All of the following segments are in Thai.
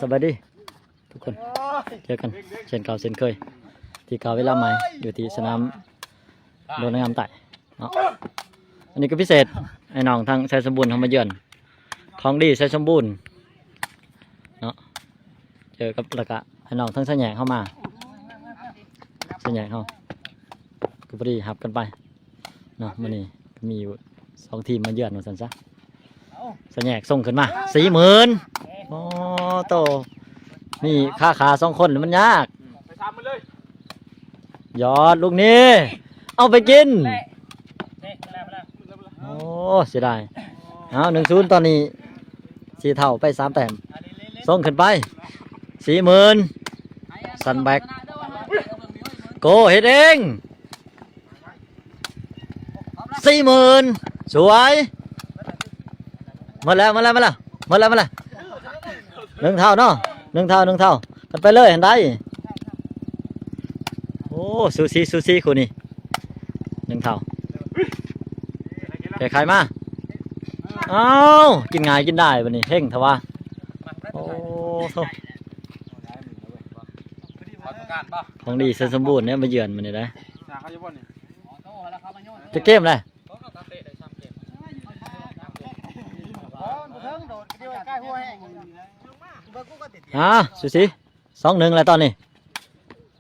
สบายดีทุกคนเจอกันเช่นเก่าเช่นเคยที่เก่าเวลาใหม่อยู่ที่สนามโดนงามไต่เนาะอันนี้ก็พิเศษไอ้น้องทางไซสมบูรณ์ทำมาเยือนของดีไซสมบูรณ์เนาะเจอกับละกะไอ้น้องทั้งไซแหน่เข้ามาไซแหน่เข้าก็พอดีหับกันไปเนาะมันนี่มีอยู่2 ทีมมาเยือนมาสันซะไซแหน่ส่งขึ้นมา40,000โอ้โตนี่ขา2 คนมันยากไปทำมันเลยยอดลูกนี้เอาไปกินโอ้เสียดายเอา1-0ตอนนี้4 เท่าไป3 แต้มส่งขึ้นไป40,000ซันแบกโกเฮ็ดเอง40,000สวยมาแล้ว1 เท่าเนาะ1 เท่ากันไปเลยเห็นได้โอ้ซูซีคนนี้1 เท่าแกใครมาเอ้ากินง่ายกินได้บัดนี้เฮงทว่าโอ้โธ่ของดีเส้นสมบูรณ์เนี่ยมาเยือนมันนี่ได้จะเกมเลยซูซี2-1แล้วตอนนี้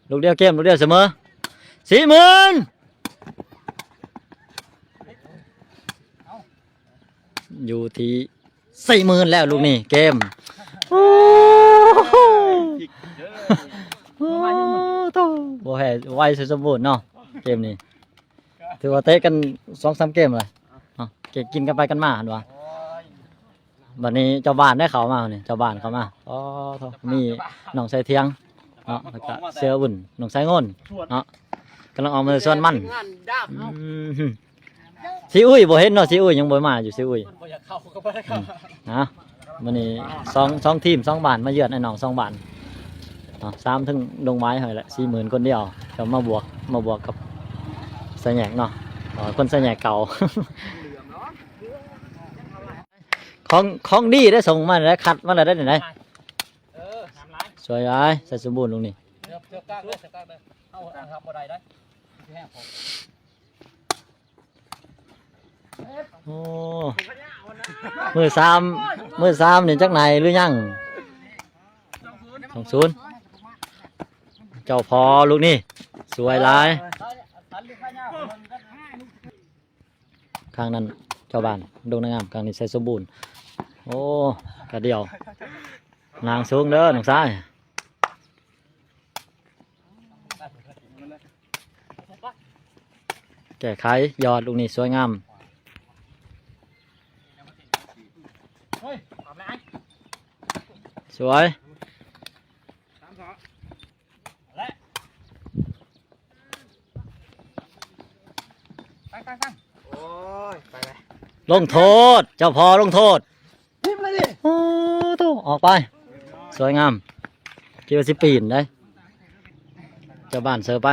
ลูกเดียวเกมลูกเดียวเสมอ40,000อยู่ที่40,000แล้วลูกนี้เกมโอ้โหบ่แพ้ไวสมบูรณ์เนาะเกมนี้ถือว่าเตะกัน2-3 เกมเลยเก็บกินกันไปกันมาหันวะบัดนี้เจ้าบ้านได้เขามาเนี่ยเจ้าบ้านเขามาอ๋อมีน้องใส่เทียงเนาะแล้วก็เสืออุ่นน้องใส่งนเนาะกำลังออกมาส่วนมันซีอุ้ยบ่เห็นเนาะซีอุ้ยยังบ่มาอยู่ซีอุ้ยนะวันนี้สองทีม2 บ้านมาเยือนไอ้น้อง2 บ้าน3ถึงดงไม้ให้แหละ40,000คนเดียวจะมาบวกกับใส่แหนกเนาะคนใส่แหนกเก่าของดีได้ส่งมาได้คัดมาได้ไหนสวยเลยใส่สมบูรณ์ลงนี่โอ้มือสามนี่จักไหนหรือยัง2-0เจ้าพอลูกนี่สวยลายข้างนั้นเจ้าบ้านดงนางงามข้างนี้ใส่สมบูรณ์โอ้กระเดียวนางสูงเด้อน้องซ้ายแก้ไขยอดลูกนี้สวยงามสวยลงโทษเจ้าพอลงโทษโอ้โตออกไปสวยงามคิดว่าสิปีนได้เจ้าบ้านเสิร์ฟไป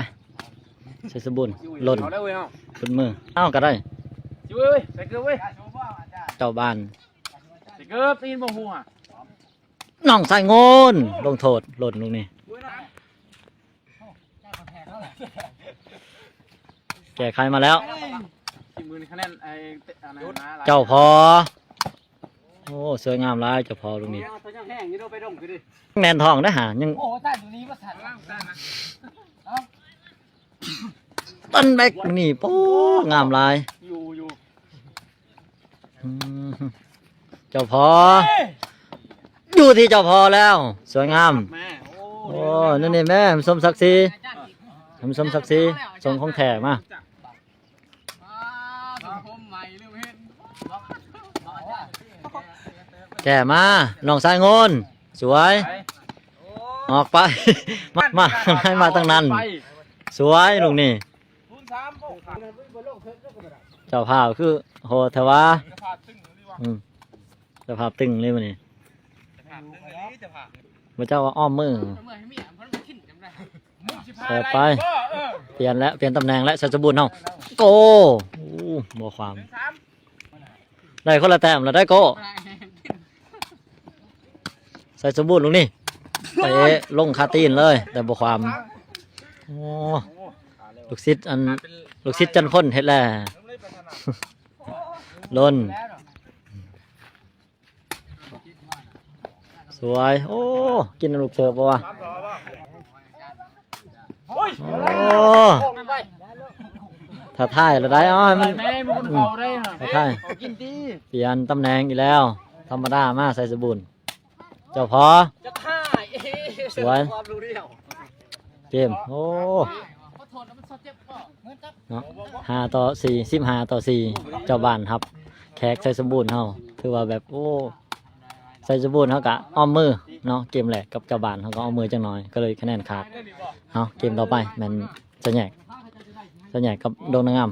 ใส่สมบูรณ์หล่นขึ้นมือเอ้าก็ได้เจ้าบ้านน้องใส่งนลงโทษหล่นลงนี่แก้ไขมาแล้วเจ้าพอโอ้สวยงามร้ายเจ้าพอตรงนี้แนนทองได้หายังต้นแบกนี่โอ้งามลายเจ้าพออยู่ที่เจ้าพอแล้วสวยงามโอ้นั่นนี่แม่สมศักดิ์ศรีส่งของแถมมาแก่มาน้องสายงนสวยออกไปมาให้มาตั้งนั้นสวยลุงนี่เจ้าภาพคือโหเทวะเจ้าภาพตึงเลยมันนี่พระเจ้าว่าอ้อมมือเสิร์ฟไปเปลี่ยนตำแหน่งและสัจบุญเนาะโกบัวความได้คนละแต้มแล้วได้โก ส่สมบูรณ์ลงนี่ไปลงคาตีนเลยแต่บ่ความโอ้ลูกศิษย์ลูกศิษย์จันพ้นเฮ็ดแล้วล้นสวยโอ้กินลูกเสิร์ฟบ่วะโอ้ถ้าท่ายแล้วได้อ๋อมันถ้าท่ายเปลี่ยนตำแหน่งอีกแล้วธรรมดามากใส่สบู่เจ้าพอสวยเกมโอ้เนาะ5-4 15-4เจ้าบ้านครับแขกใส่สบู่เฮาถือว่าแบบโอ้ใส่สบู่เฮากะอ้อมมือเนาะเกมแรกกับเจ้าบ้านเฮาก็อ้อมมือจังหน่อยก็เลยคะแนนขาดเอาเกมต่อไปมันจะแยกกับโดนงาม